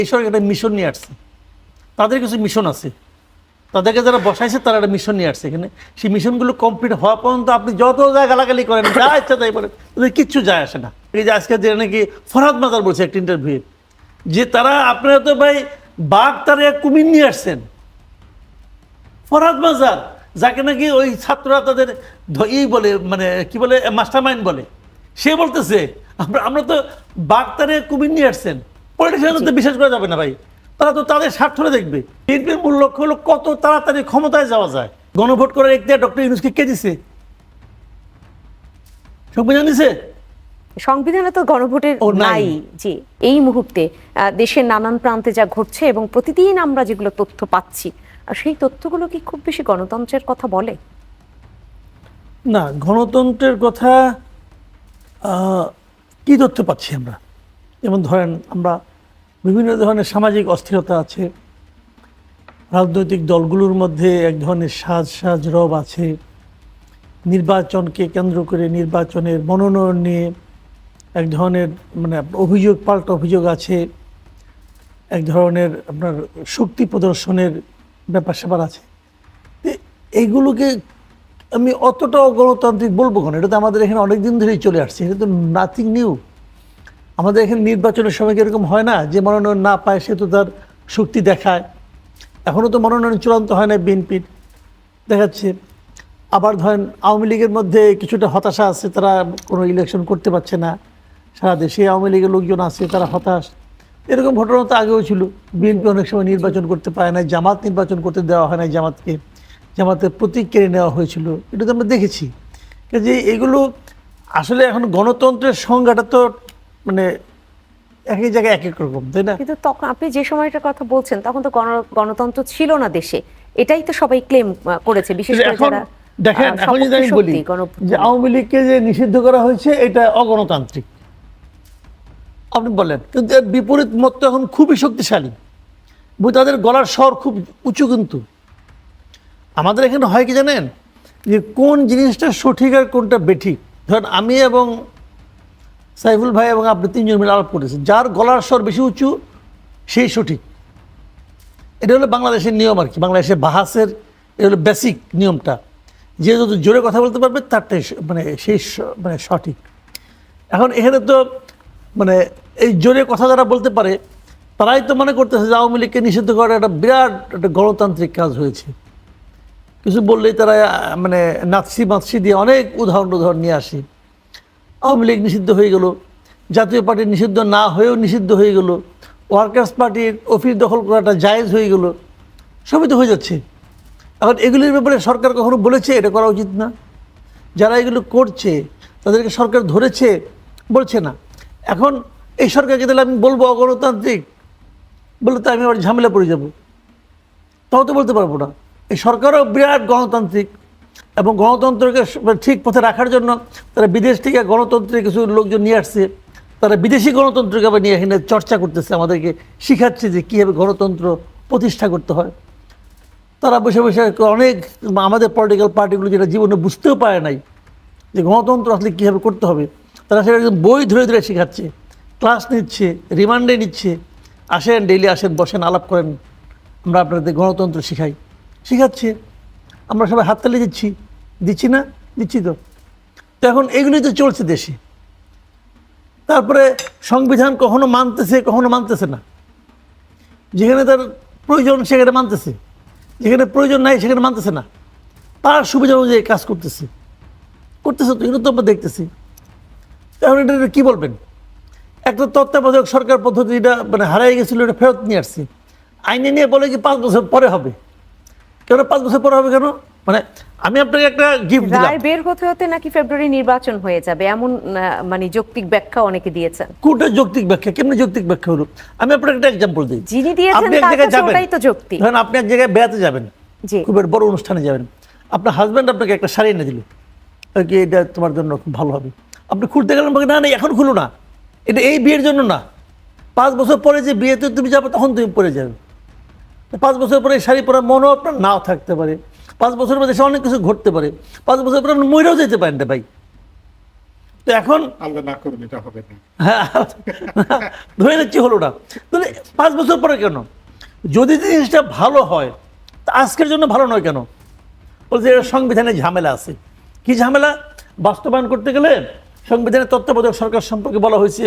এই সরকার একটা মিশন নিয়ে আসছে, তাদের কিছু মিশন আছে, তাদেরকে যারা বসাইছে তারা একটা মিশন নিয়ে আসছে এখানে। সেই মিশনগুলো কমপ্লিট হওয়া পর্যন্ত আপনি যত যা গালাগালি করেন, যা ইচ্ছা তাই বলেন, তাদের কিচ্ছু যায় আসে না। এই যে আজকে যে নাকি ফরহাদ মাজার বলছে একটা ইন্টারভিউ, যে তারা আপনারা তো ভাই বাঘ তারা কুমির নিয়ে আসছেন। ফরহাদ মাজার, যাকে নাকি ওই ছাত্ররা তাদের বলে, মানে কি বলে, মাস্টার মাইন্ড বলে, সে বলতেছে আমরা তো বাঘ তারে কুমির নিয়ে আসছেন। পলিটিশিয়ান তো বিশ্বাস করা যাবে না ভাই, তারা তো তাদের স্বার্থটা দেখবে। বিএনপির মূল লক্ষ্য হলো কত তাড়াতাড়ি ক্ষমতায় যাওয়া যায়। গণভোট করার এখতিয়ার ডক্টর ইউনূসকে কে দিছে? সংবিধান দিছে? সংবিধানে তো গণভোটের নাই। জি, এই মুহূর্তে দেশের নানান প্রান্তে যা ঘটছে এবং প্রতিদিন আমরা যেগুলো তথ্য পাচ্ছি, সেই তথ্যগুলো কি খুব বেশি গণতন্ত্রের কথা বলে? না, গণতন্ত্রের কথা কি তথ্য পাচ্ছি আমরা? যেমন ধরেন, আমরা বিভিন্ন ধরনের সামাজিক অস্থিরতা আছে, রাজনৈতিক দলগুলোর মধ্যে এক ধরনের সাজ রব আছে, নির্বাচনকে কেন্দ্র করে নির্বাচনের মনোনয়ন নিয়ে এক ধরনের মানে অভিযোগ, পাল্টা অভিযোগ আছে, এক ধরনের আপনার শক্তি প্রদর্শনের ব্যাপার স্যাপার আছে। এইগুলোকে আমি অতটা গণতান্ত্রিক বলবো কেন? এটা তো আমাদের এখানে অনেক দিন ধরেই চলে আসছে, এটা তো নাথিং নিউ। আমাদের এখানে নির্বাচনের সময় এরকম হয় না যে মনোনয়ন না পায় সে তো তার শক্তি দেখায়। এখনও তো মনোনয়ন চূড়ান্ত হয় না বিএনপির, দেখাচ্ছে। আবার ধরেন আওয়ামী লীগের মধ্যে কিছুটা হতাশা আছে, তারা কোনো ইলেকশন করতে পারছে না, সারা দেশে আওয়ামী লীগের লোকজন আছে, তারা হতাশ। এরকম ঘটনা তো আগেও ছিল। বিএনপি অনেক সময় নির্বাচন করতে পারে না, জামাত নির্বাচন করতে দেওয়া হয় না, জামাতের প্রতীক কেড়ে নেওয়া হয়েছিল, এটা তো আমরা দেখেছি। যে এগুলো আসলে এখন গণতন্ত্রের সংজ্ঞাটা তো মানে একই জায়গায় এক এক রকম, তাই না? কিন্তু তখন আপনি যে সময়টার কথা বলছেন তখন তো গণতন্ত্র ছিল না দেশে, এটাই তো সবাই ক্লেম করেছে, বিশেষ করে যারা দেখেন। এখন যদি আমি বলি যে আওয়ামী লীগকে যে নিষিদ্ধ করা হয়েছে এটা অগণতান্ত্রিক, আপনি বলেন, কিন্তু এর বিপরীত মত তো এখন খুবই শক্তিশালী, তাদের গলার স্বর খুব উঁচু। কিন্তু আমাদের এখানে হয় কি জানেন, যে কোন জিনিসটা সঠিক আর কোনটা বেঠিক। ধরেন আমি এবং সাইফুল ভাই এবং আপনি তিনজন মিলে আলাপ করেছেন, যার গলার স্বর বেশি উঁচু সেই সঠিক। এটা হলো বাংলাদেশের নিয়ম আর কি, বাংলাদেশের বাহাসের এটা হলো বেসিক নিয়মটা, যে যত জোরে কথা বলতে পারবে তারটাই মানে সেই মানে সঠিক। এখন এখানে তো মানে এই জোরে কথা যারা বলতে পারে তারাই তো মনে করতেছে যে আওয়ামী লীগকে নিষিদ্ধ করার একটা বিরাট একটা গণতান্ত্রিক কাজ হয়েছে। কিছু বললেই তারা মানে নাৎসি দিয়ে অনেক উদাহরণ নিয়ে আসে। আওয়ামী লীগ নিষিদ্ধ হয়ে গেল, জাতীয় পার্টি নিষিদ্ধ না হয়েও নিষিদ্ধ হয়ে গেল, ওয়ার্কার্স পার্টির অফিস দখল করাটা জায়েজ হয়ে গেল, সবই তো হয়ে যাচ্ছে। এখন এগুলির ব্যাপারে সরকার কখনো বলেছে এটা করা উচিত না? যারা এগুলো করছে তাদেরকে সরকার ধরেছে? বলছে না। এখন এই সরকারকে তাহলে আমি বলবো অগণতান্ত্রিক, বললে তো আমি আবার ঝামেলা পড়ে যাব, তাও তো বলতে পারবো না। এই সরকারও বিরাট গণতান্ত্রিক, এবং গণতন্ত্রকে ঠিক পথে রাখার জন্য তারা বিদেশ থেকে গণতন্ত্রের কিছু লোকজন নিয়ে আসছে, তারা বিদেশি গণতন্ত্রকে আবার নিয়ে এখানে চর্চা করতেছে, আমাদেরকে শিখাচ্ছে যে কীভাবে গণতন্ত্র প্রতিষ্ঠা করতে হয়। তারা বসে বসে অনেক আমাদের পলিটিক্যাল পার্টিগুলো যেটা জীবনে বুঝতেও পারে নাই যে গণতন্ত্র আসলে কীভাবে করতে হবে, তারা সেটা একদম বই ধরে ধরে শেখাচ্ছে, ক্লাস নিচ্ছে, রিমান্ডে নিচ্ছে। আসেন, ডেইলি আসেন, বসেন, আলাপ করেন, আমরা আপনাদের গণতন্ত্র শিখাচ্ছে। আমরা সবাই হাততালি দিচ্ছি না? দিচ্ছি তো। এখন এগুলোই তো চলছে দেশে। তারপরে সংবিধান কখনো মানতেছে না, যেখানে তার প্রয়োজন সেখানে মানতেছে, যেখানে প্রয়োজন নাই সেখানে মানতেছে না, তার সুবিধা অনুযায়ী কাজ করতেছে তো, এগুলো তো আমরা দেখতেছি। এখন এটা কী বলবেন? একটা তত্ত্বাবধায়ক সরকার পদ্ধতিটা মানে হারিয়ে গেছিল, এটা ফেরত নিয়ে আসছি। আইনে নিয়ে বলে কি 5 বছর পরে হবে। কেন 5 বছর পরে হবে কেন? মানে আমি আপনাকে একটা গিফট দিলাম, রায় বের হতে নাকি ফেব্রুয়ারি নির্বাচন হয়ে যাবে, এমন মানে যৌক্তিক ব্যাখ্যা অনেকে দিয়েছেন। কোনটা যৌক্তিক ব্যাখ্যা? কেমন যৌক্তিক ব্যাখ্যা হলো? আমি আপনাকে একটা এক্সাম্পল দিই। যিনি দিয়েছেন ওটাই তো যৌক্তিক। ধরেন আপনি এক জায়গায় বেড়াতে যাবেন, খুব বড় অনুষ্ঠানে যাবেন, আপনার হাজব্যান্ড আপনাকে একটা শাড়ি এনে দিল, কি এটা তোমার জন্য খুব ভালো হবে। আপনি খুলতে গেলেন, না না এখন খুলো না, এটা এই বিয়ের জন্য না, 5 বছর পরে যে বিয়েতে তুমি যাবে তখন তুমি পরে যাবে। 5 বছর পরে শাড়ি পরার মনও আপনার নাও থাকতে পারে, 5 বছর পরে দেশে অনেক কিছু ঘটতে পারে, 5 বছর পরে আপনি মরেও যেতে পারেন না ভাই। তো এখন আল্লাহ না করুন এটা হবে না। হ্যাঁ, ধরে নিচ্ছি হলো না, তাহলে 5 বছর পরে কেন? যদি জিনিসটা ভালো হয় তা আজকের জন্য ভালো নয় কেন? বলছে এটা সংবিধানে ঝামেলা আছে। কি ঝামেলা? বাস্তবায়ন করতে গেলে সংবিধানের তত্ত্বাবধায়ক সরকার সম্পর্কে বলা হয়েছে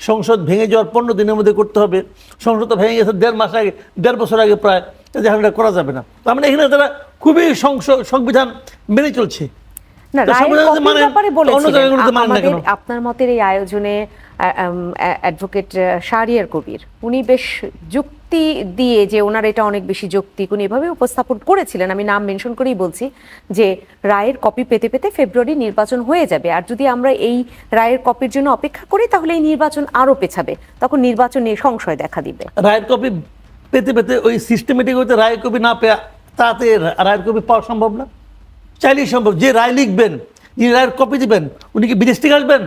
সংসদ ভেঙে যাওয়ার 15 দিনের মধ্যে করতে হবে। সংসদ তো ভেঙে গেছে 1.5 মাস আগে, 1.5 বছর আগে প্রায়, এটা করা যাবে না। তার মানে এখানে তারা খুবই সংবিধান মেনে চলছে। না, তো রায়ের সংবিধান কপির মানে ব্যাপারে অন্য বলেছিলেন। জায়গাগুলোতে মানে না কেন? আপনার মতের এই আয়োজনে অ্যাডভোকেট শাহরিয়ার কবির উনি বেশ যুক্তি দিয়ে, যে ওনার এটা অনেক বেশি যৌক্তিক, উনি এভাবে উপস্থাপন করেছিলেন, আমি নাম মেনশন করেই বলছি, যে রায়ের কপি পেতে পেতে ফেব্রুয়ারি নির্বাচন হয়ে যাবে, আর যদি আমরা এই রায়ের কপির জন্য অপেক্ষা করি তাহলে এই নির্বাচন আরো পেছাবে, তখন নির্বাচন নিয়ে সংশয় দেখা দিবে। রায়ের কপি পেতে পেতে ওই সিস্টেমেটিক হইতে রায়ের কপি না পেয়ে তাতে রায়ের কপি পাওয়া সম্ভব না? চাইলেই সম্ভব। যে রায় লিখবেন, যিনি রায়ের কপি দিবেন, উনি কি বিদেশ থেকে আসবেন?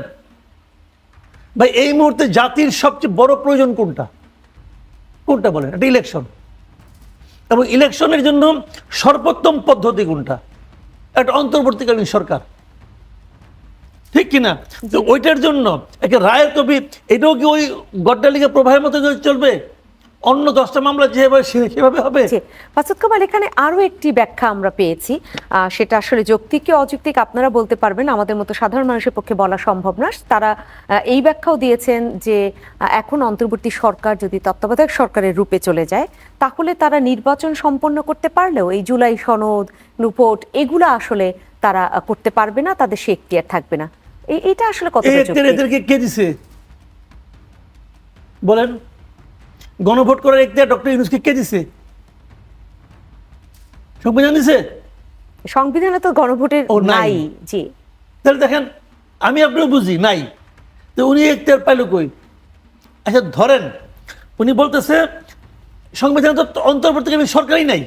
ভাই, এই মুহূর্তে জাতির সবচেয়ে বড় প্রয়োজন কোনটা? কোনটা বলেন? এটা ইলেকশন। এবং ইলেকশনের জন্য সর্বোত্তম পদ্ধতি কোনটা? একটা অন্তর্বর্তীকালীন সরকার, ঠিক কিনা? তো ওইটার জন্য একটা রায়ের কপি, এটাও কি ওই গড্ডালিকা প্রবাহের মতো চলবে? অন্য 10টা মামলা যেভাবে সেভাবে হবে? মাসুদ কামাল, এখানে আরো একটি ব্যাখ্যা আমরা পেয়েছি, সেটা আসলে যৌক্তিক কি অযৌক্তিক আপনারা বলতে পারবেন, আমাদের মতো সাধারণ মানুষের পক্ষে বলা সম্ভব না। তারা এই ব্যাখ্যাও দিয়েছেন যে এখন অন্তর্বর্তী সরকার যদি তত্ত্বাবধায়ক সরকারের রূপে চলে যায় তাহলে তারা নির্বাচন সম্পন্ন করতে পারলেও এই জুলাই সনদ, নুপোট এগুলা আসলে তারা করতে পারবে না, তাদের সে এখতিয়ার থাকবে না। এটা আসলে কতটা যৌক্তিক? এদেরকে কে দিছে বলেন? গণভোট করার এখতিয়ার ডক্টর ইউনূসকে কে দিছে? সংবিধান দিছে? সংবিধানে তো গণভোটের নাই। জি, তাহলে দেখেন, আমি আপনিও বুঝি নাই, তো উনি এখতিয়ার পাইল কই? আচ্ছা ধরেন উনি বলতেছে সংবিধানে তো অন্তর্বর্তীকালীন সরকারই নাই,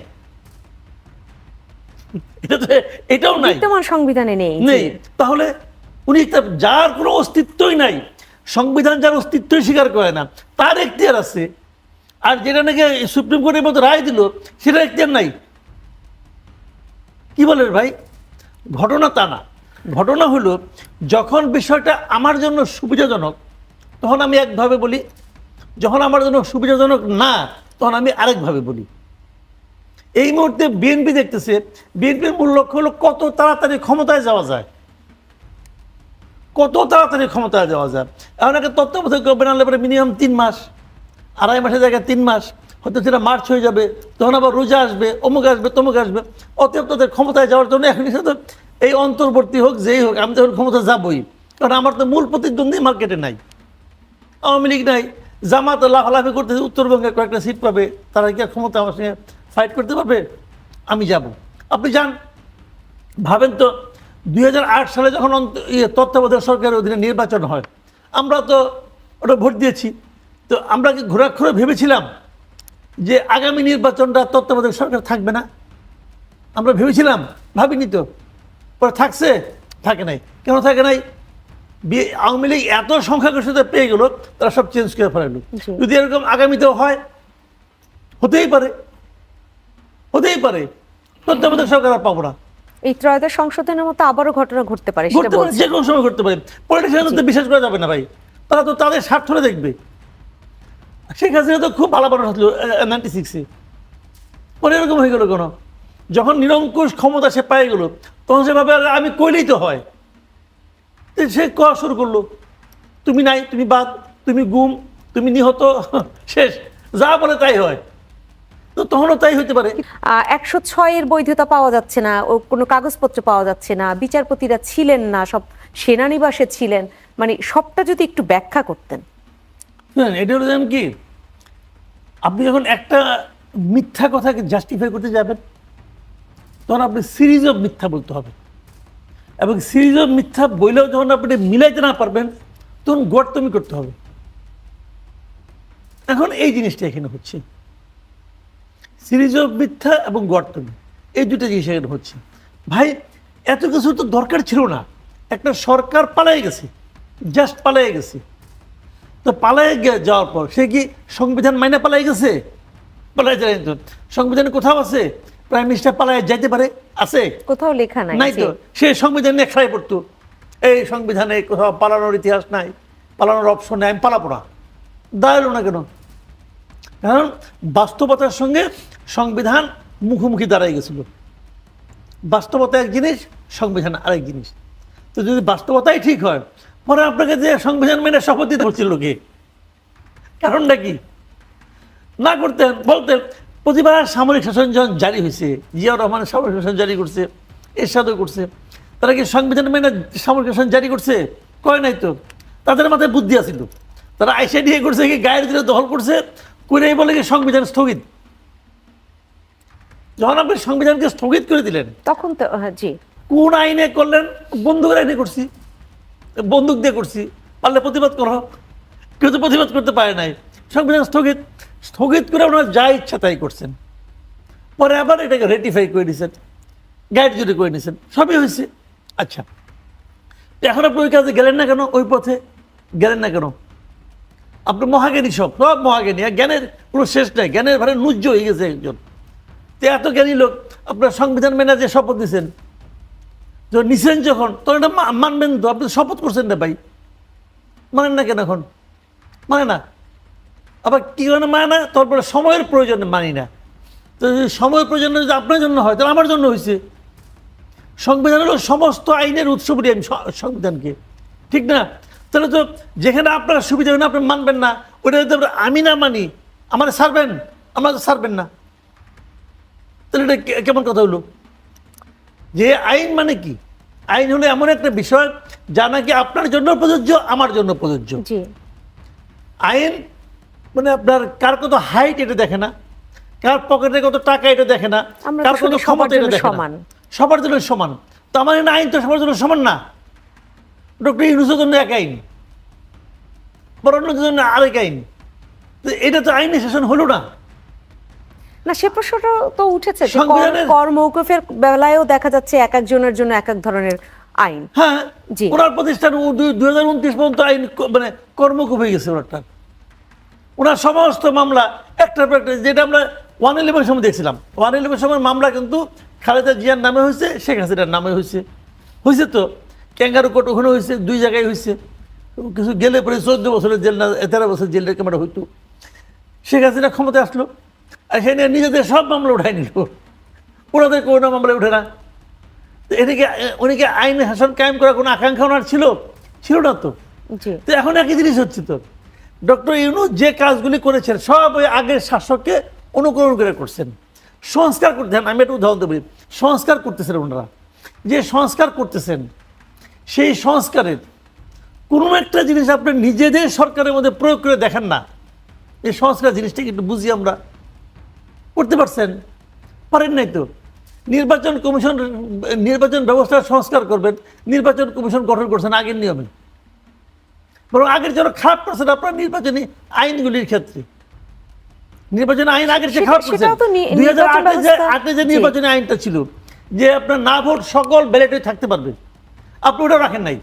এটাও নাই, বিদ্যমান সংবিধানে নেই। তাহলে উনি যার কোনো অস্তিত্বই নাই, সংবিধান যার অস্তিত্বই স্বীকার করে না, তার এখতিয়ার আছে। আর যেটা নাকি সুপ্রিম কোর্টের মতো রায় দিল সেটা এখতিয়ার নাই। কি বলেন ভাই? ঘটনা তা না। ঘটনা হলো যখন বিষয়টা আমার জন্য সুবিধাজনক তখন আমি একভাবে বলি, যখন আমার জন্য সুবিধাজনক না তখন আমি আরেকভাবে বলি। এই মুহূর্তে বিএনপি দেখতেছে, বিএনপির মূল লক্ষ্য হলো কত তাড়াতাড়ি ক্ষমতায় যাওয়া যায়, কত তাড়াতাড়ি ক্ষমতায় যাওয়া যায়। এমন একটা তত্ত্বাবধায়ক গভর্নমেন্ট আনলে পরে মিনিমাম 3 মাস, 2.5 মাসের জায়গায় 3 মাস, হয়তো সেটা মার্চ হয়ে যাবে, তখন আবার রোজা আসবে, অমুক আসবে, তমুক আসবে। অতএব তাদের ক্ষমতায় যাওয়ার জন্য এখন তো এই অন্তর্বর্তী হোক যেই হোক, আমি তখন ক্ষমতা যাবই, কারণ আমার তো মূল প্রতিদ্বন্দ্বী মার্কেটে নাই, আওয়ামী লীগ নাই, জামাত লাফালাফি করতেছে, উত্তরবঙ্গে কয়েকটা সিট পাবে, তারা কি আর ক্ষমতা আমার সঙ্গে ফাইট করতে পারবে? আমি যাব। আপনি যান, ভাবেন তো 2008 সালে যখন তত্ত্বাবধায়ক সরকারের অধীনে নির্বাচন হয়, আমরা তো ওটা ভোট দিয়েছি, তো আমরা কি ঘোরাঘুরে ভেবেছিলাম যে আগামী নির্বাচনটা তত্ত্বাবধায়ক সরকার থাকবে না? আমরা ভেবেছিলাম? ভাবিনি তো। পরে থাকছে? থাকে নাই। কেন থাকে নাই? আওয়ামী লীগ এত সংখ্যাগরিষ্ঠতা পেয়ে গেল, তারা সব চেঞ্জ করে ফেলালো। যদি এরকম আগামীতেও হয়, হতেই পারে, হতেই পারে তত্ত্বাবধায়ক সরকার আর পাবো না। এই ত্রয়োদশ সংশোধনের মতো আবারও ঘটনা ঘটতে পারে, সেটা বলছি। যে কোনো সময় ঘটতে পারে। পলিটিশিয়ানদের তো বিশ্বাস করা যাবে না ভাই, তারা তো তাদের স্বার্থটা দেখবে। শেখ হাসিনা তো খুব ভালো মানুষ ছিল 96-এ, পরে এরকম হয়ে গেল কেন? যখন নিরঙ্কুশ ক্ষমতা সে পেয়ে গেল তখন সে ভাবে আমি কইলেই তো হয়, সে করা শুরু করলো, তুমি নাই, তুমি বাদ, তুমি গুম, তুমি নিহত, শেষ, যা বলে তাই হয়। তো তখনও তাই হতে পারে। 106-এর বৈধতা পাওয়া যাচ্ছে না, ও কোনো কাগজপত্র পাওয়া যাচ্ছে না, বিচারপতিরা ছিলেন না, সব সেনানিবাসে ছিলেন, মানে সবটা যদি একটু ব্যাখ্যা করতেন। এটা হলো যেমন কি, আপনি যখন একটা মিথ্যা কথাকে জাস্টিফাই করতে যাবেন তখন আপনি সিরিজ অফ মিথ্যা বলতে হবে, এবং সিরিজ অফ মিথ্যা বইলেও যখন আপনি মিলাইতে না পারবেন তখন গড়তমি করতে হবে। এখন এই জিনিসটা এখানে হচ্ছে, সিরিজ অফ মিথ্যা এবং গড়তমি, এই দুটো জিনিস এখানে হচ্ছে। ভাই, এত কিছু তো দরকার ছিল না। একটা সরকার পালাই গেছে, জাস্ট পালাই গেছে, তো পালাই যাওয়ার পর সে কি সংবিধান মাইনে পালাই গেছে? পালাই যায় তো সংবিধানে কোথাও আছে প্রাইম মিনিস্টার পালাই যাইতে পারে? আছে? কোথাও লেখা নাই। নাই তো। সে সংবিধান নিয়ে খেলায় পড়তো, এই সংবিধানে কোথাও পালানোর ইতিহাস নাই, পালানোর অপশন নেই, আমি পালাবো না। দাঁড়ালো না কেন? কারণ বাস্তবতার সঙ্গে সংবিধান মুখোমুখি দাঁড়াই গেছিল। বাস্তবতা এক জিনিস, সংবিধান আরেক জিনিস। তো যদি বাস্তবতাই ঠিক হয়, পরে আপনাকে যে সংবিধান মেনে শপথ দিতে হচ্ছিল কি? কারণটা কি? না করতেন, বলতেন প্রতিবার সামরিক শাসন যখন জারি হয়েছে, জিয়াউর রহমান সামরিক শাসন জারি করছে, এরশাদও করছে, তারা কি সংবিধান মেনে সামরিক শাসন জারি করছে? কয় নাই তো। তাদের মাথায় বুদ্ধি আছিল, তারা আইসা দিয়ে করছে কি গায়ের দিলে দখল করছে, করে বলে কি সংবিধান স্থগিত। যখন আপনি সংবিধানকে স্থগিত করে দিলেন, তখন তো জি, কোন আইনে করলেন? বন্দুকের আইনে করছি, বন্দুক দিয়ে করছি, পারলে প্রতিবাদ করো। কেউ তো প্রতিবাদ করতে পারে নাই, সংবিধান স্থগিত। স্থগিত করে ওনারা যা ইচ্ছা তাই করছেন। পরে আবার এটাকে রেটিফাই করে দিয়েছেন, গাইড জুড়ে করে নিয়েছেন, সবই হয়েছে। আচ্ছা, এখন আপনি ওই কাজে গেলেন না কেন? ওই পথে গেলেন না কেন? আপনি মহাজ্ঞানী, সব সব মহাজ্ঞানী, জ্ঞানের কোনো শেষ নাই, জ্ঞানের ভারে নুজ্জ হয়ে গেছে একজন। তো এত জ্ঞানী লোক, আপনার সংবিধান মেনে যে শপথ দিচ্ছেন, যখন নিছেন যখন, তখন এটা মানবেন তো? আপনি শপথ করছেন না ভাই, মানেন না কেন এখন? মানে না। আবার কি মানে মানে না? তারপরে সময়ের প্রয়োজনে মানি না। তো যদি সময়ের প্রয়োজনে যদি আপনার জন্য হয়, তাহলে আমার জন্য হয়েছে। সংবিধান হলো সমস্ত আইনের উৎস বলি আমি সংবিধানকে, ঠিক না? তাহলে তো যেখানে আপনার সুবিধা হয় না, আপনি মানবেন না, ওটা যদি আমি না মানি, আমার ছাড়বেন, আমরা তো ছাড়বেন না। তাহলে এটা কেমন কথা হলো? যে আইন মানে কি? আইন হলো এমন একটা বিষয় যা নাকি আপনার জন্য প্রযোজ্য, আমার জন্য প্রযোজ্য। আইন মানে আপনার কার কত হাইট এটা দেখে না, কার পকেটে কত টাকা এটা দেখে না, কার কত ক্ষমতা এটা দেখে না, সবার জন্য সমান। তো আমার আইন তো সবার জন্য সমান না। ডক্টর ইউনূসের জন্য এক আইন, বরণ্যের জন্য আরেক আইন। তো এটা তো আইনের শাসন হলো না। না, সে প্রশ্নটা তো উঠেছে যে কর মওকুফের বেলায়ও দেখা যাচ্ছে এক একজনের জন্য এক এক ধরনের আইন। হ্যাঁ, ওনার প্রতিষ্ঠান 2029 পর্যন্ত আইন মানে কর্মকুফ হয়ে গেছে ওনারটা। ওনার সমস্ত মামলা একটার পর একটা, যেটা আমরা 111 সময় দেখছিলাম, 111 সময় মামলা কিন্তু খালেদা জিয়ার নামে হয়েছে, শেখ হাসিনার নামে হয়েছে। হয়েছে তো ক্যাঙ্গারু কোর্ট ওখানে হয়েছে, 2 জায়গায় হয়েছে। কিছু গেলে পরে 14 বছরের জেল না 13 বছর জেলের ক্যামেরা হইতো। শেখ হাসিনা ক্ষমতায় আসলো, আর সেখানে নিজেদের সব মামলা উঠাই নিল, ওনাদের কোনো মামলা উঠে না। তো এটাকে উনিকে আইন শাসন কায়েম করার কোনো আকাঙ্ক্ষা ওনার ছিল না তো। তো এখন একই জিনিস হচ্ছে তো। ডক্টর ইউনূস যে কাজগুলি করেছেন সব ওই আগের শাসককে অনুকরণ করে করছেন। সংস্কার করতেছেন, আমি একটা উদাহরণ দেবো, সংস্কার করতেছেন ওনারা, যে সংস্কার করতেছেন সেই সংস্কারের কোনো একটা জিনিস আপনি নিজেদের সরকারের মধ্যে প্রয়োগ করে দেখেন না। এই সংস্কার জিনিসটা একটু বুঝি আমরা, করতে পারছেন? পারেন নাই তো। নির্বাচন কমিশন, নির্বাচন ব্যবস্থার সংস্কার করবেন, নির্বাচন কমিশন গঠন করছেন আগের নিয়মে, বরং আগের জন্য খারাপ করছেন আপনার নির্বাচনী আইনগুলির ক্ষেত্রে। নির্বাচন আইন আগের চেয়ে খারাপ করছেন। 2008 যে নির্বাচনী আইনটা ছিল যে আপনার না ভোট সকল ব্যালটে থাকতে পারবে, আপনি ওটা রাখেন নাই।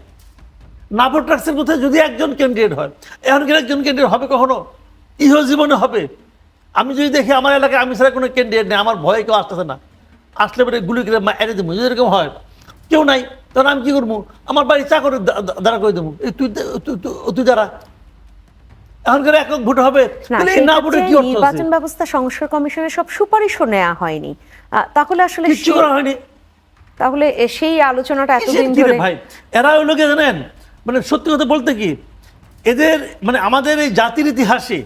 না ভোট রাখছেন কোথায়? যদি একজন ক্যান্ডিডেট হয়। এখন কি একজন ক্যান্ডিডেট হবে কখনো? ইহ জীবনে হবে? আমি যদি দেখি আমার এলাকায় আমি ছাড়া কোনো ক্যান্ডিডেট নেই, আমার ভয়ে কেউ আসতেছে না, আসলে পরে গুলি করে এড়ে দেবো। যদি এরকম হয়, কেউ নাই, তখন আমি কি করবো? আমার বাড়ি চাকরি দাঁড়া করে দেবো, তুই দাঁড়া। এখনকার একক ভোট হবে, না ভোটে কি অর্থ আছে? নির্বাচন ব্যবস্থা সংস্কার কমিশনের সব সুপারিশও নেওয়া হয়নি, তাহলে আসলে কিছু করা হয়নি। তাহলে সেই আলোচনাটা এতদিন ধরে ভাই এরা ওই লোকে জানেন, মানে সত্যি কথা বলতে কি, এদের মানে আমাদের এই জাতির ইতিহাসে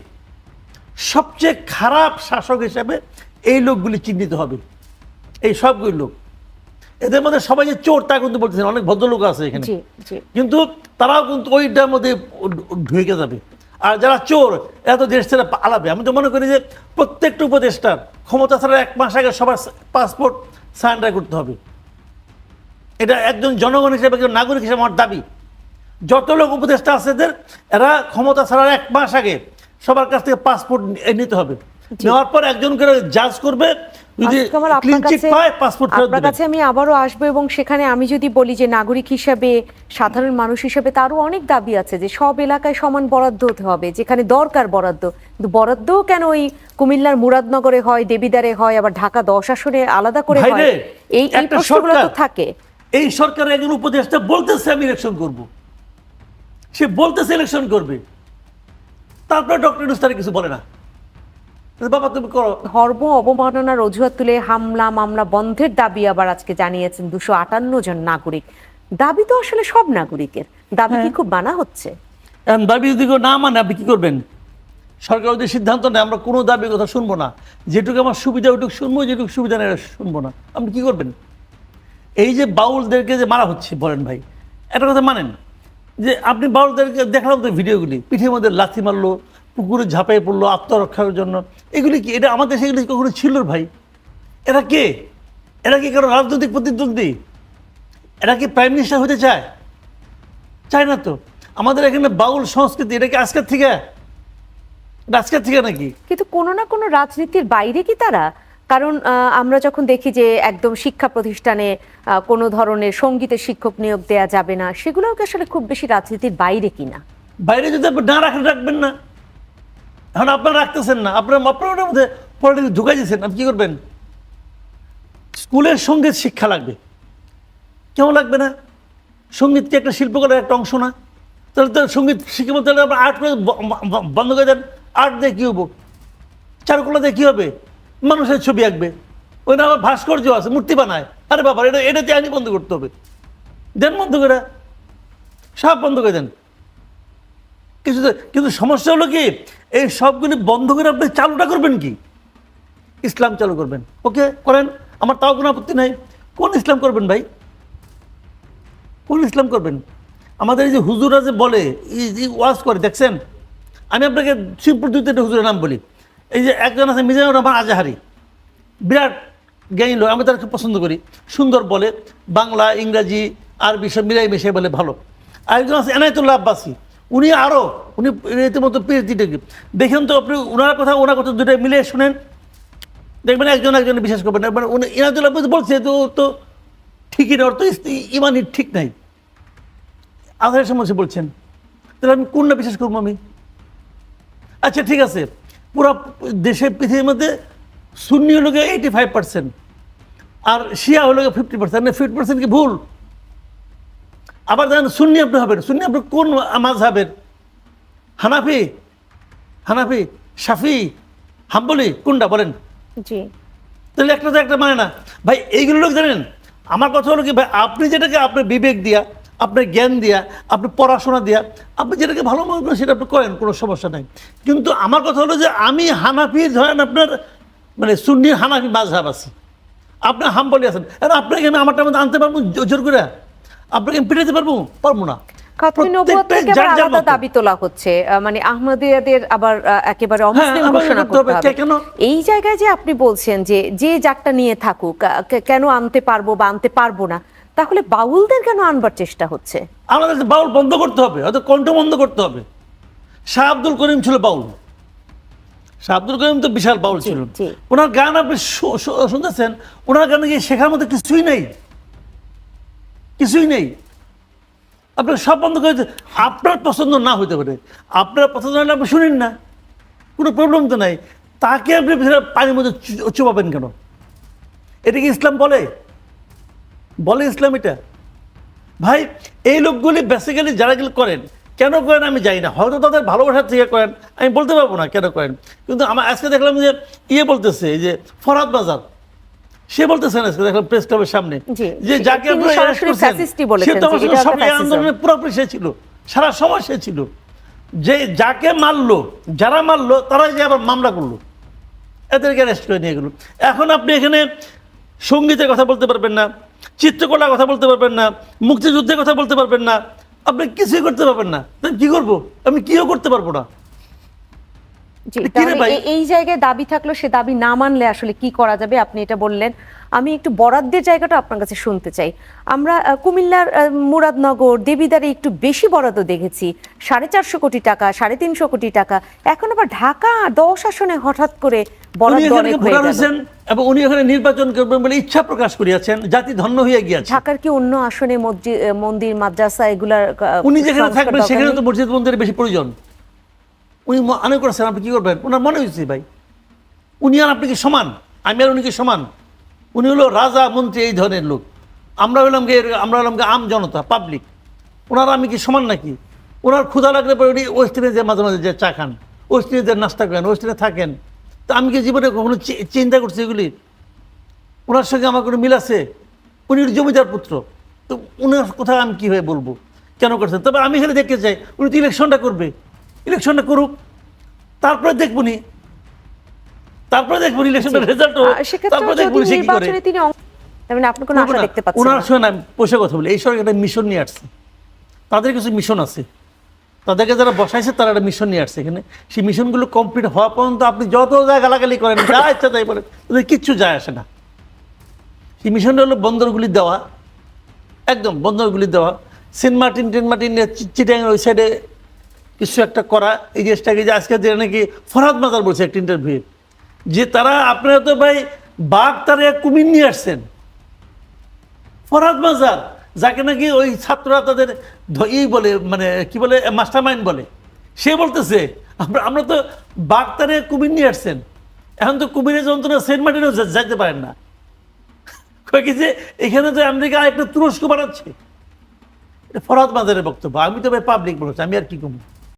সবচেয়ে খারাপ শাসক হিসেবে এই লোকগুলি চিহ্নিত হবে। এই সবগুলি লোক, এদের মধ্যে সবাই যে চোর তা কিন্তু বলতেছেন, অনেক ভদ্রলোক আছে এখানে, কিন্তু তারাও কিন্তু ওইটার মধ্যে ঢুকে যাবে। আর যারা চোর এত দেশ ছেড়ে পালাবে। আমি তো মনে করি যে প্রত্যেকটা উপদেষ্টার ক্ষমতা ছাড়া 1 মাস আগে সবার পাসপোর্ট সারেন্ডার করতে হবে। এটা একজন জনগণ হিসেবে, একজন নাগরিক হিসেবে আমার দাবি। যত লোক উপদেষ্টা আছে এরা ক্ষমতা ছাড়ার 1 মাস আগে সবার কাছ থেকে পাসপোর্ট নিতে হবে। নেওয়ার পর একজন করে জাজ করবে, যদি ক্লিন চিট পায় পাসপোর্ট ফেরত দেবে। আপনার কাছে আমি আবারও আসবো, এবং সেখানে আমি যদি বলি যে নাগরিক হিসেবে, সাধারণ মানুষ হিসেবে তারও অনেক দাবি আছে যে সব এলাকায় সমান বরাদ্দ হতে হবে, যেখানে দরকার বরাদ্দ। কিন্তু বরাদ্দও কেন ওই কুমিল্লার মুরাদনগরে হয়, দেবিদারে হয়, আবার ঢাকা 10 আসনে আলাদা করে হয়? এই প্রশ্নগুলো তো থাকে। এই সরকারের একজন উপদেষ্টা বলতেছে আমি ইলেকশন করব, সে বলতেছে ইলেকশন করবে, তারপরে ডক্টর ইউনূস তার কিছু বলে না। বাবা তুমি করো। ধর্ম অবমাননার অজুহাত তুলে হামলা মামলা বন্ধের দাবি আবার আজকে জানিয়েছেন 258 জন নাগরিক। দাবি তো আসলে সব নাগরিকের, দাবি কি খুব মানা হচ্ছে? দাবি যদি কেউ না মানে আপনি কি করবেন? সরকার যদি সিদ্ধান্ত নেয় আমরা কোনো দাবির কথা শুনবো না, যেটুকু আমার সুবিধা ওইটুকু শুনবো, যেটুকু সুবিধা নেই শুনবো না, আপনি কি করবেন? এই যে বাউলদেরকে যে মারা হচ্ছে, বলেন ভাই একটা কথা মানেন যে আপনি বাউলদেরকে দেখলাম তো ভিডিওগুলি, পিঠের মধ্যে লাথি মারলো, পুকুরে ঝাঁপিয়ে পড়লো আত্মরক্ষার জন্য, এগুলি কি এটা আমাদের দেশে এগুলি কখনো ছিল ভাই? এরা কে? এরা কি কারো রাজনৈতিক প্রতিদ্বন্দ্বী? এরা কি প্রাইম মিনিস্টার হতে চায়? চায় না তো। আমাদের এখানে বাউল সংস্কৃতি, এটা কি আজকের থেকে? আজকের থেকে নাকি? কিন্তু কোনো না কোনো রাজনীতির বাইরে কি তারা? কারণ আমরা যখন দেখি যে একদম শিক্ষা প্রতিষ্ঠানে কোনো ধরনের সঙ্গীতের শিক্ষক নিয়োগ দেয়া যাবে না, সেগুলোও কি আসলে খুব বেশি রাজনীতির বাইরে কিনা? বাইরে যদি আপনি না রাখেন, রাখবেন না। এখন আপনারা রাখতেছেন না, আপনার মধ্যে পলিটিক্স ঢুকাই দিয়েছেন, আপনি কি করবেন? স্কুলের সঙ্গীত শিক্ষা লাগবে, কেমন লাগবে না? সঙ্গীত কি একটা শিল্পকলার একটা অংশ না? তাহলে তো সঙ্গীত শিখে বলতে হলে আপনার আর্ট করে বন্ধ করে দেন। আর্ট দিয়ে কী হবো? চারুকলা দিয়ে কী হবে? মানুষের ছবি আঁকবে, ওই না আবার ভাস্কর্য আছে, মূর্তি বানায়। আরে বাবা, এটা আইনি বন্ধ করতে হবে। দেন বন্ধ করে, সব বন্ধ করে দেন। কিন্তু সমস্যা হলো কি, এই সবগুলি বন্ধ করে আপনি চালুটা করবেন কি? ইসলাম চালু করবেন, ওকে করেন, আমার তাও কোনো আপত্তি নাই। কোন ইসলাম করবেন ভাই? কোন ইসলাম করবেন? আমাদের এই যে হুজুরা যে বলে ওয়াজ করে, দেখছেন? আমি আপনাকে সিম্পল 2-3টা হুজুরের নাম বলি। এই যে একজন আছে মিজানুর রহমান আজাহারি, বিরাট জ্ঞানী লোক, আমি তার খুব পছন্দ করি, সুন্দর বলে, বাংলা ইংরাজি আরবি সব মিলাই মিশাই বলে, ভালো। আরেকজন আছে এনায়েতুল্লাহ আব্বাসী, উনি রীতিমতো পিএইচডি ডিগ্রি। দেখেন তো আপনি ওনার কথা দুটাই মিলে শুনেন, দেখবেন একজন বিশ্বাস করবেন। মানে এনায়েতুল্লাহ আব্বাসী বলছে তো ঠিকই না, ওর তো ইমানই ঠিক নাই, আজহারের সমস্যা বলছেন, তাহলে আমি কোনটা বিশ্বাস করবো আমি? আচ্ছা ঠিক আছে, পুরো দেশের পৃথিবীর মধ্যে সুন্নি হলো 85%, আর শিয়া হলো 50%, 50% কি ভুল? আবার দেখেন সুন্নি আপনি হবেন, সুন্নি আপনি কোন মাযহাবের? হানাফি, শাফি, হাম্বলি, কোনটা বলেন? জি, তাহলে একটা তো একটা মানে না ভাই। এইগুলো লোক জানেন, আমার কথা হলো কি ভাই, আপনি যেটাকে আপনার বিবেক দিয়া, আপনার জ্ঞান দিয়া, আপনি পড়াশোনা দিয়া, আপনি যেটাকে ভালো মনে করেন সেটা আপনি করেন, কোনো সমস্যা নাই। কিন্তু আমার কথা হলো যে আমি হানাফি, ধরেন আপনার মানে সুন্নির হানাফি মাযহাব আছে, আপনার হাম্বলি আছেন, আর আপনাকে আমি আমারটার মধ্যে আনতে পারবো জোর করে? আপনাকে আমি পিটাতে পারবো না। আলাদা দাবি তোলা হচ্ছে, মানে আহমদিয়াদের আবার একেবারে অমুসলিম ঘোষণা করতে হবে। কেন? এই জায়গায় যে আপনি বলছেন যে যারটা নিয়ে থাকুক, কেন আনতে পারবো বা আনতে পারবো না, তাহলে বাউলদের কেন আনবার চেষ্টা হচ্ছে? আমাদের বাউল বন্ধ করতে হবে, হয়তো কণ্ঠ বন্ধ করতে হবে। শাহ আব্দুল করিম ছিল বাউল, শাহ আব্দুল করিম তো বিশাল বাউল ছিল। ওনার গান আপনি শুনতেছেন, ওনার গানে গিয়ে শেখার মতো কিছুই নেই। আপনার সব বন্ধ করে, আপনার পছন্দ না হইতে পারে, আপনার পছন্দ হলে আপনি শুনেন না, কোনো প্রবলেম তো নাই। তাকে আপনি পানির মধ্যে চুপাবেন কেন? এটা কি ইসলাম বলে ইসলাম এটা? ভাই এই লোকগুলি বেসিক্যালি যারা এগুলো করেন, কেন করেন আমি জানি না, হয়তো তাদের ভালোবাসার থেকে করেন, আমি বলতে পারবো না কেন করেন। কিন্তু আমার আজকে দেখলাম যে বলতেছে, এই যে ফরহাদ বাজার, সে বলতেছেন আজকে দেখলাম প্রেস ক্লাবের সামনে, যে যাকে আপনারা অ্যারেস্ট করছেন সে তো আমার সব আন্দোলনের পুরোপুরি সে ছিল, সারা সময় সে ছিল। যে যাকে মারলো, যারা মারলো তারাই যে আবার মামলা করলো, এদেরকে অ্যারেস্ট করে নিয়ে গেল। এখন আপনি এখানে সঙ্গীতের কথা বলতে পারবেন না, চিত্রকলার কথা বলতে পারবেন না, মুক্তিযুদ্ধের কথা বলতে পারবেন না, আপনি কিছুই করতে পারবেন না। কি করবো আমি? কিও করতে পারবো না। এই জায়গায় দাবি থাকলো, সে দাবি না মানলে আসলে কি করা যাবে আপনি এটা বললেন। আমি একটু বরাদ্দের জায়গাটা আপনার কাছে শুনতে চাই। আমরা কুমিল্লার মুরাদনগর, দেবিদারে একটু বেশি বরাদ্দ দেখেছি, 450 কোটি টাকা, 350 কোটি টাকা। এখন আবার ঢাকা 10 আসনে হঠাৎ করে বরাদ্দ অনেক হয়ে গেল, এবং উনি এখানে নির্বাচন করবেন বলে ইচ্ছা প্রকাশ করিয়াছেন, জাতি ধন্য হয়ে গিয়েছে। ঢাকার কি অন্য আসনে মন্দির মাদ্রাসা এগুলার উনি যেখানে থাকবেন সেখানে তো মসজিদ মন্দিরের বেশি প্রয়োজন। উনি মনে করেছেন, আপনি কি করবেন? ওনার মনে হয়েছে ভাই উনি আর আপনি কি সমান? আমি আর উনি কি সমান? উনি হলো রাজা মন্ত্রী এই ধরনের লোক, আমরা হলাম কি আম জনতা, পাবলিক। ওনারা আমি কি সমান নাকি? ওনার ক্ষুধা লাগলে পরে উনি ওয়েস্টার্নে যে মাঝে মাঝে যে চা খান, ওয়েস্টার্নে যে নাস্তা করেন, ওয়েস্টার্নে থাকেন। তা আমি কি জীবনে কখনো চিন্তা করছি এগুলি? ওনার সঙ্গে আমার কোনো মিল আছে? উনি জমিদার পুত্র, তো উনার কথা আমি কীভাবে বলবো কেন করছেন? তবে আমি এখানে দেখতে চাই উনি তো ইলেকশনটা করবে, ইলেকশনটা করুক, তারপরে দেখবো নি, ইলেকশনের রেজাল্ট, তারপরে দেখবো সে কি করে। তিনি মানে আপনি কোনো আশা দেখতে পাচ্ছেন ওনার না? সঙ্গে আমি বসে কথা বলি, এই সরকার একটা মিশন নিয়ে আসছে, তাদের কিছু মিশন আছে, তাদেরকে যারা বসাইছে তারা একটা মিশন নিয়ে আসছে এখানে। সেই মিশনগুলো কমপ্লিট হওয়া পর্যন্ত আপনি যত জায়গা গালাগালি করেন, যা ইচ্ছা তাই বলেন, তাদের কিচ্ছু যায় আসে না। সেই মিশনটা হলো বন্দরগুলি দেওয়া, একদম বন্দরগুলি দেওয়া, সেন্ট মার্টিন চিটাগাং ওই সাইডে কিছু একটা করা। এই জিনিসটাকে যে আজকে যে নাকি ফরহাদ মাজার বলছে একটা ইন্টারভিউ, যে তারা আপনারা তো ভাই বাঘ তারা কুমির নিয়ে আসছেন। ফরহাদ মাজার, যাকে নাকি ওই ছাত্ররা তাদের বলে, মানে কি বলে, মাস্টার মাইন্ড বলে, সে বলতেছে আমরা তো বাঘ তারে কুমির নিয়ে আসছেন, এখন তো কুমিরের যন্ত্রণা সেন্ট মার্টিনেও যাইতে পারেন না। কি যে এখানে তো আমেরিকা একটা তুরস্ক বানাচ্ছে। এটা ফরহাদ মাজারের বক্তব্য, আমি তো ভাই পাবলিক বলেছি, আমি আর কি কমবো।